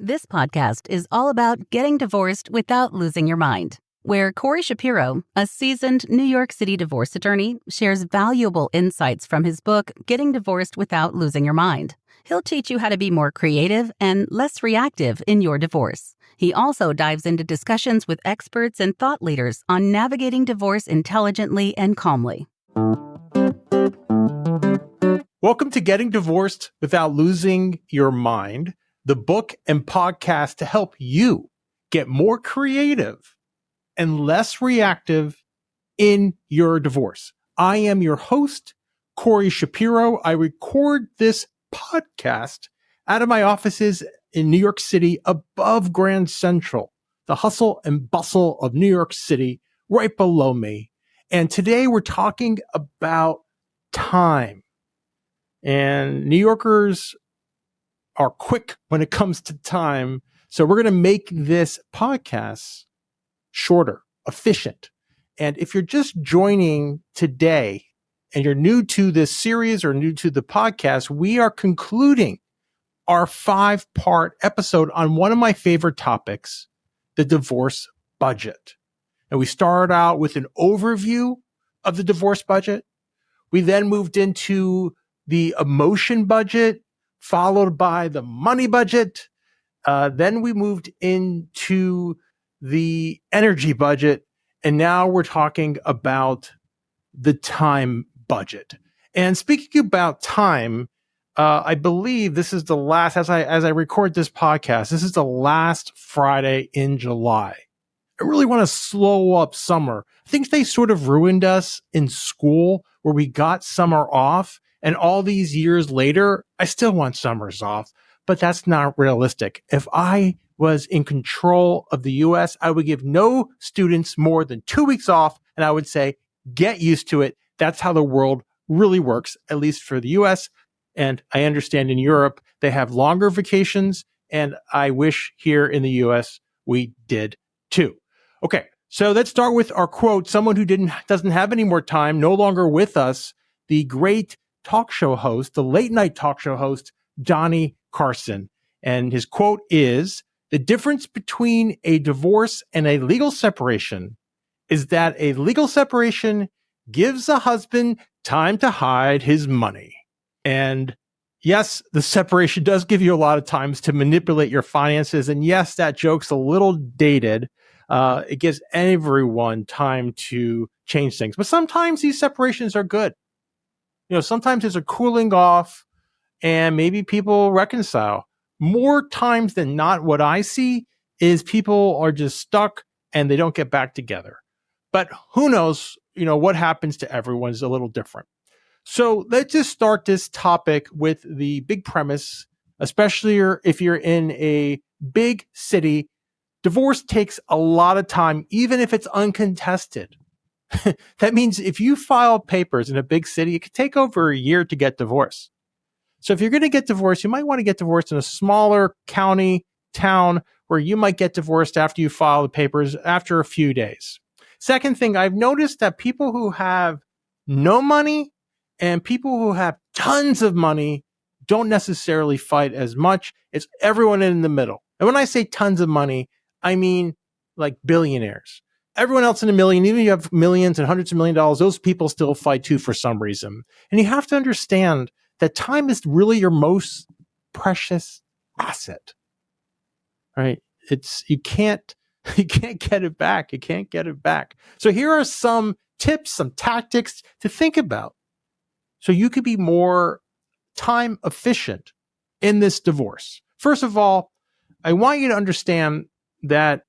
This podcast is all about getting divorced without losing your mind, where Corey Shapiro, a seasoned New York City divorce attorney, shares valuable insights from his book, Getting Divorced Without Losing Your Mind. He'll teach you how to be more creative and less reactive in your divorce. He also dives into discussions with experts and thought leaders on navigating divorce intelligently and calmly. Welcome to Getting Divorced Without Losing Your Mind, the book and podcast to help you get more creative and less reactive in your divorce. I am your host, Corey Shapiro. I record this podcast out of my offices in New York City above Grand Central, the hustle and bustle of New York City right below me. And today we're talking about time. And New Yorkers are quick when it comes to time. So we're going to make this podcast shorter, efficient. And if you're just joining today and you're new to this series or new to the podcast, we are concluding our 5-part episode on one of my favorite topics, the divorce budget. And we started out with an overview of the divorce budget. We then moved into the emotion budget, followed by the money budget. Then we moved into the energy budget. And now we're talking about the time budget. And speaking about time, I believe this is the last, as I record this podcast, this is the last Friday in July. I really want to slow up summer. I think they sort of ruined us in school where we got summer off. And all these years later, I still want summers off, but that's not realistic. If I was in control of the US, I would give no students more than 2 weeks off. And I would say, get used to it. That's how the world really works, at least for the US. And I understand in Europe, they have longer vacations. And I wish here in the US, we did too. Okay. So let's start with our quote. Someone who doesn't have any more time, no longer with us, the great talk show host, the late night talk show host, Johnny Carson. And his quote is, "The difference between a divorce and a legal separation is that a legal separation gives a husband time to hide his money." And yes, the separation does give you a lot of times to manipulate your finances. And yes, that joke's a little dated. It gives everyone time to change things. But sometimes these separations are good. You know, sometimes there's a cooling off and maybe people reconcile. More times than not, what I see is people are just stuck and they don't get back together. But who knows, what happens to everyone is a little different. So let's just start this topic with the big premise, especially if you're in a big city. Divorce takes a lot of time, even if it's uncontested. That means if you file papers in a big city, it could take over a year to get divorced. So if you're going to get divorced, you might want to get divorced in a smaller county, town, where you might get divorced after you file the papers after a few days. Second thing, I've noticed that people who have no money and people who have tons of money don't necessarily fight as much. It's everyone in the middle. And when I say tons of money, I mean like billionaires. Everyone else in a million, even if you have millions and hundreds of millions of dollars, those people still fight too for some reason. And you have to understand that time is really your most precious asset, right? You can't get it back. You can't get it back. So here are some tips, some tactics to think about so you could be more time efficient in this divorce. First of all, I want you to understand that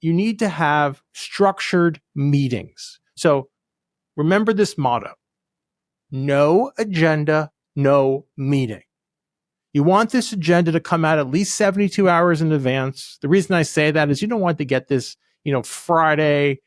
you need to have structured meetings. So remember this motto: no agenda, no meeting. You want this agenda to come out at least 72 hours in advance. The reason I say that is you don't want to get this, Friday,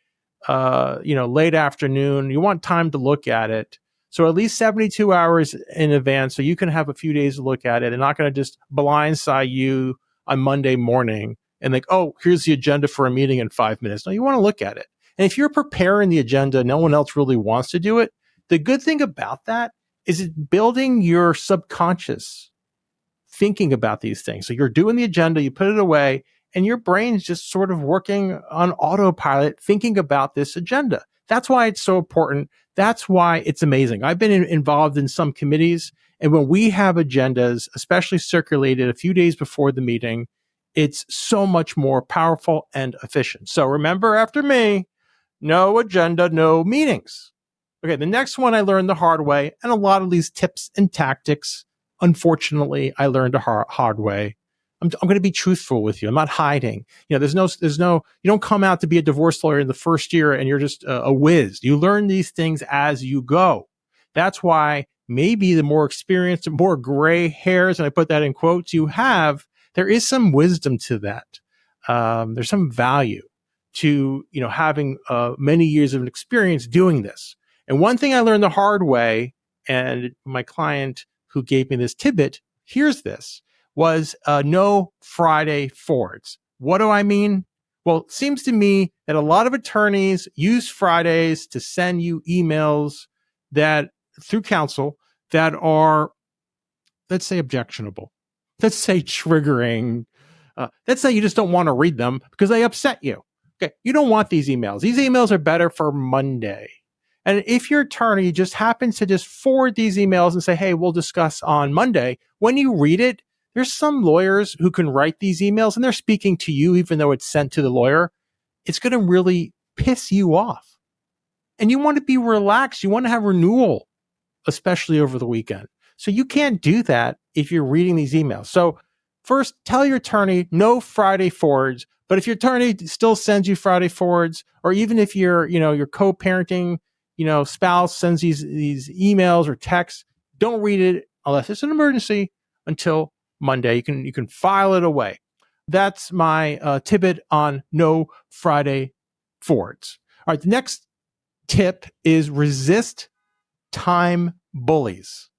late afternoon. You want time to look at it. So at least 72 hours in advance so you can have a few days to look at it and not going to just blindside you on Monday morning and like, oh, here's the agenda for a meeting in 5 minutes. No, you want to look at it. And if you're preparing the agenda, no one else really wants to do it. The good thing about that is it's building your subconscious thinking about these things. So you're doing the agenda, you put it away, and your brain's just sort of working on autopilot, thinking about this agenda. That's why it's so important. That's why it's amazing. I've been involved in some committees, and when we have agendas, especially circulated a few days before the meeting, it's so much more powerful and efficient. So remember after me, no agenda, no meetings. Okay, the next one I learned the hard way, and a lot of these tips and tactics, unfortunately, I learned the hard way. I'm going to be truthful with you. I'm not hiding. There's no, you don't come out to be a divorce lawyer in the first year and you're just a whiz. You learn these things as you go. That's why maybe the more experienced and more gray hairs, and I put that in quotes, you have, there is some wisdom to that. There's some value to, having many years of experience doing this. And one thing I learned the hard way, and my client who gave me this tidbit, here's this, was no Friday forwards. What do I mean? Well, it seems to me that a lot of attorneys use Fridays to send you emails that through counsel that are, let's say, objectionable. Let's say triggering. Let's say you just don't want to read them because they upset you. Okay, you don't want these emails. These emails are better for Monday. And if your attorney just happens to just forward these emails and say, hey, we'll discuss on Monday, when you read it, there's some lawyers who can write these emails and they're speaking to you, even though it's sent to the lawyer. It's going to really piss you off. And you want to be relaxed. You want to have renewal, especially over the weekend. So you can't do that if you're reading these emails. So first, tell your attorney no Friday forwards. But if your attorney still sends you Friday forwards, or even if your co-parenting, spouse sends these emails or texts, don't read it unless it's an emergency until Monday. You can file it away. That's my tidbit on no Friday forwards. All right, the next tip is resist time bullies.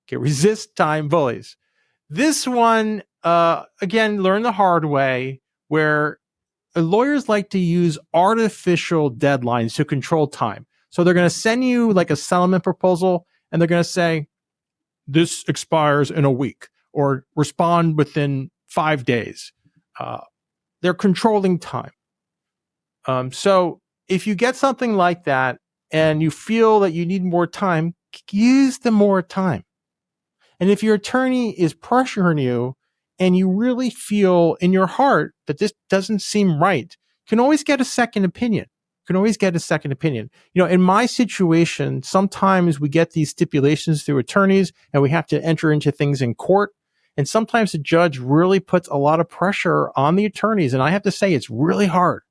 Okay, resist time bullies. This one, again, learn the hard way, where lawyers like to use artificial deadlines to control time. So they're going to send you like a settlement proposal and they're going to say, this expires in a week or respond within 5 days. They're controlling time. So if you get something like that and you feel that you need more time, use the more time. And if your attorney is pressuring you and you really feel in your heart that this doesn't seem right, you can always get a second opinion. In my situation, sometimes we get these stipulations through attorneys and we have to enter into things in court. And sometimes the judge really puts a lot of pressure on the attorneys. And I have to say, it's really hard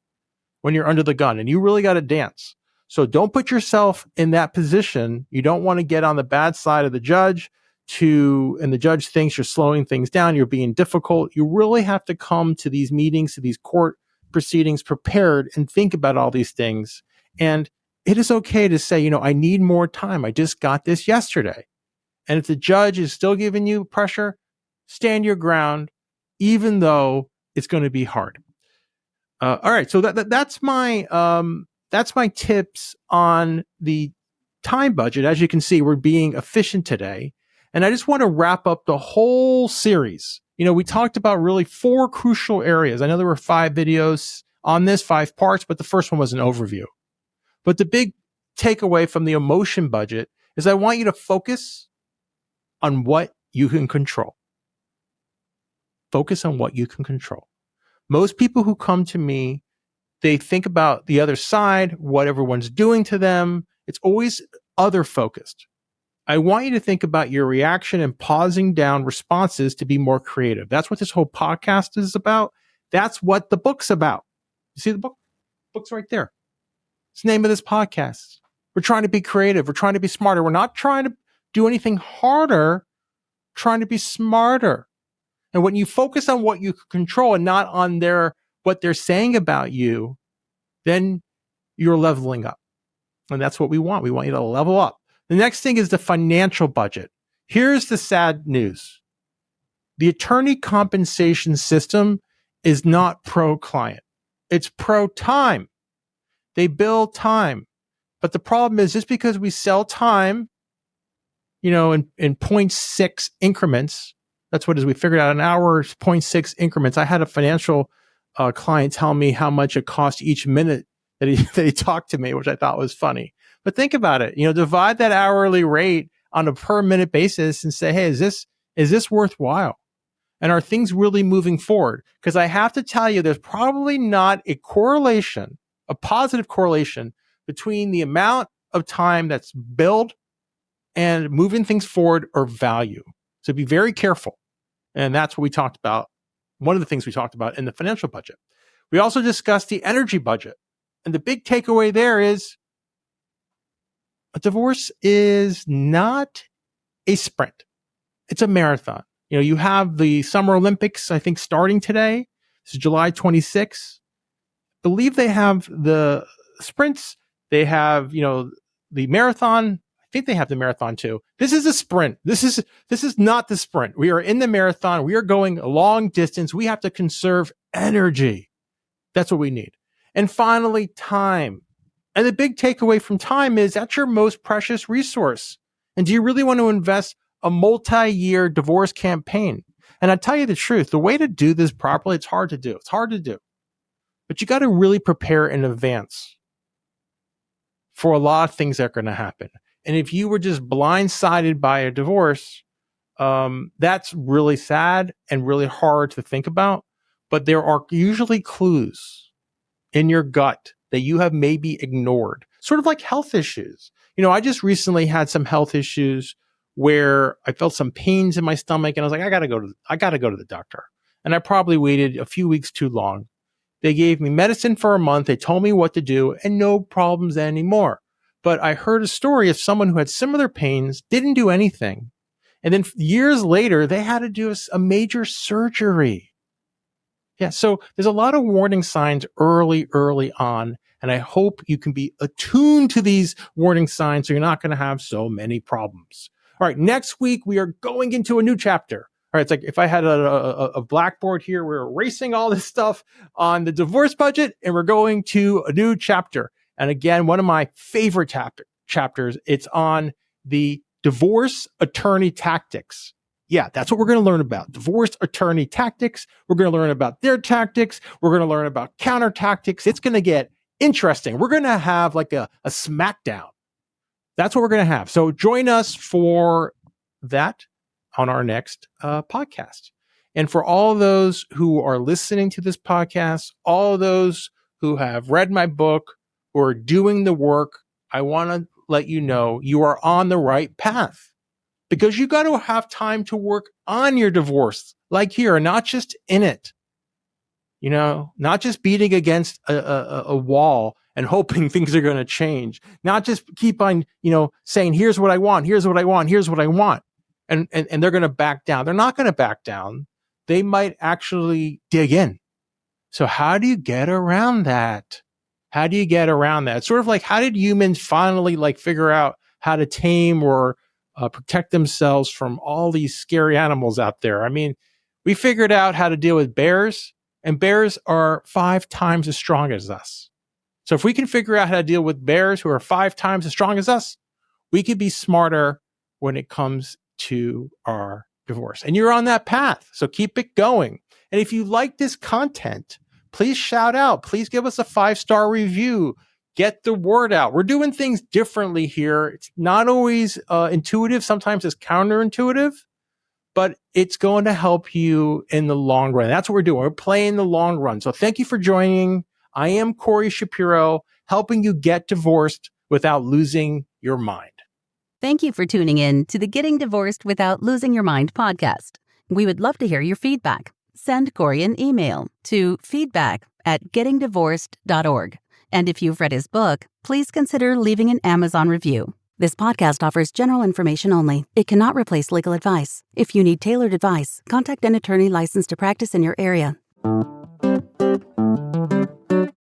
when you're under the gun and you really got to dance. So don't put yourself in that position. You don't want to get on the bad side of the judge and the judge thinks you're slowing things down, you're being difficult. You really have to come to these meetings, to these court proceedings prepared and think about all these things. And it is okay to say, I need more time. I just got this yesterday. And if the judge is still giving you pressure, stand your ground, even though it's going to be hard. All right. So that's my tips on the time budget. As you can see, we're being efficient today. And I just want to wrap up the whole series. We talked about really 4 crucial areas. I know there were 5 videos on this, 5 parts, but the first one was an overview. But the big takeaway from the emotion budget is I want you to focus on what you can control. Focus on what you can control. Most people who come to me, they think about the other side, what everyone's doing to them. It's always other focused. I want you to think about your reaction and pausing down responses to be more creative. That's what this whole podcast is about. That's what the book's about. You see the book? The book's right there. It's the name of this podcast. We're trying to be creative. We're trying to be smarter. We're not trying to do anything harder, trying to be smarter. And when you focus on what you control and not on what they're saying about you, then you're leveling up. And that's what we want. We want you to level up. The next thing is the financial budget. Here's the sad news. The attorney compensation system is not pro-client. It's pro-time. They bill time. But the problem is just because we sell time, in 0.6 increments, That's what it is. We figured out an hour, 0.6 increments. I had a financial client tell me how much it cost each minute that he talked to me, which I thought was funny. But think about it. Divide that hourly rate on a per minute basis and say, hey, is this worthwhile? And are things really moving forward? Because I have to tell you, there's probably not a positive correlation between the amount of time that's billed and moving things forward or value. So be very careful. And that's what we talked about. One of the things we talked about in the financial budget. We also discussed the energy budget. And the big takeaway there is a divorce is not a sprint. It's a marathon. You have the Summer Olympics, I think, starting today. This is July 26th. I believe they have the sprints. They have, the marathon. I think they have the marathon too. This is a sprint. This is not the sprint. We are in the marathon. We are going a long distance. We have to conserve energy. That's what we need. And finally, time. And the big takeaway from time is that's your most precious resource. And do you really want to invest a multi-year divorce campaign? And I tell you the truth, the way to do this properly, it's hard to do. But you got to really prepare in advance for a lot of things that are going to happen. And if you were just blindsided by a divorce, that's really sad and really hard to think about. But there are usually clues in your gut that you have maybe ignored, sort of like health issues. I just recently had some health issues where I felt some pains in my stomach and I was like, I got to go to the doctor. And I probably waited a few weeks too long. They gave me medicine for a month. They told me what to do and no problems anymore. But I heard a story of someone who had similar pains, didn't do anything. And then years later, they had to do a major surgery. Yeah. So there's a lot of warning signs early on. And I hope you can be attuned to these warning signs so you're not going to have so many problems. All right. Next week, we are going into a new chapter. All right. It's like if I had a blackboard here, we're erasing all this stuff on the divorce budget and we're going to a new chapter. And again, one of my favorite chapters, it's on the divorce attorney tactics. Yeah, that's what we're going to learn about. Divorce attorney tactics. We're going to learn about their tactics. We're going to learn about counter tactics. It's going to get interesting. We're going to have like a smackdown. That's what we're going to have. So join us for that on our next podcast. And for all those who are listening to this podcast, all those who have read my book, who are doing the work, I want to let you know you are on the right path. Because you got to have time to work on your divorce, like here, not just in it. Not just beating against a wall and hoping things are going to change. Not just keep on, saying, here's what I want, here's what I want, here's what I want. And they're going to back down. They're not going to back down. They might actually dig in. So how do you get around that? It's sort of like, how did humans finally figure out how to tame or protect themselves from all these scary animals out there? I mean, we figured out how to deal with bears, and bears are 5 times as strong as us. So if we can figure out how to deal with bears who are 5 times as strong as us, we could be smarter when it comes to our divorce. And you're on that path. So keep it going. And if you like this content, please shout out. Please give us a 5-star review. Get the word out. We're doing things differently here. It's not always intuitive. Sometimes it's counterintuitive, but it's going to help you in the long run. That's what we're doing. We're playing the long run. So thank you for joining. I am Corey Shapiro, helping you get divorced without losing your mind. Thank you for tuning in to the Getting Divorced Without Losing Your Mind podcast. We would love to hear your feedback. Send Corey an email to feedback@gettingdivorced.org. And if you've read his book, please consider leaving an Amazon review. This podcast offers general information only. It cannot replace legal advice. If you need tailored advice, contact an attorney licensed to practice in your area.